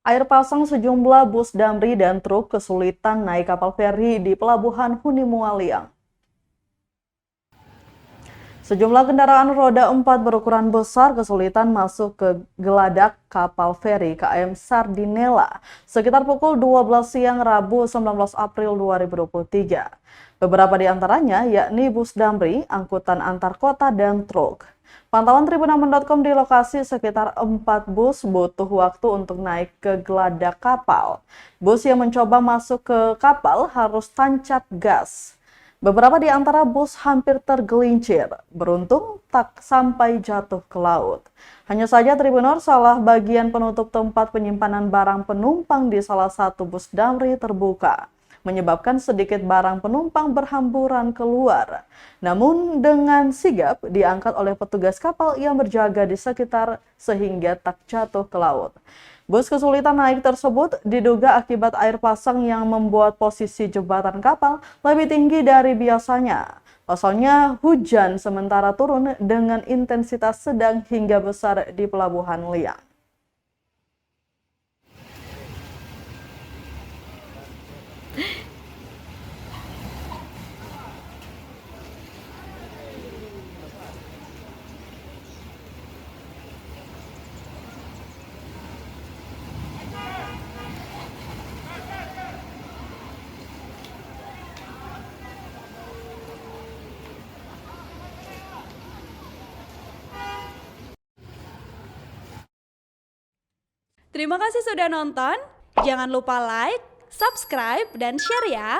Air pasang sejumlah bus damri dan truk kesulitan naik kapal feri di Pelabuhan Hunimualiang. Sejumlah kendaraan roda 4 berukuran besar kesulitan masuk ke geladak kapal feri KM Sardinella sekitar pukul 12 siang Rabu 19 April 2023. Beberapa di antaranya yakni bus damri, angkutan antar kota, dan truk. Pantauan Tribunamen.com di lokasi sekitar 4 bus butuh waktu untuk naik ke geladak kapal. Bus yang mencoba masuk ke kapal harus tancap gas. Beberapa di antara bus hampir tergelincir, beruntung tak sampai jatuh ke laut. Hanya saja Tribunor salah bagian penutup tempat penyimpanan barang penumpang di salah satu bus damri terbuka, menyebabkan sedikit barang penumpang berhamburan keluar. Namun dengan sigap diangkat oleh petugas kapal yang berjaga di sekitar sehingga tak jatuh ke laut. Bus kesulitan naik tersebut diduga akibat air pasang yang membuat posisi jembatan kapal lebih tinggi dari biasanya. Pasalnya hujan sementara turun dengan intensitas sedang hingga besar di Pelabuhan Liang. Terima kasih sudah nonton. Jangan lupa like, subscribe, dan share ya.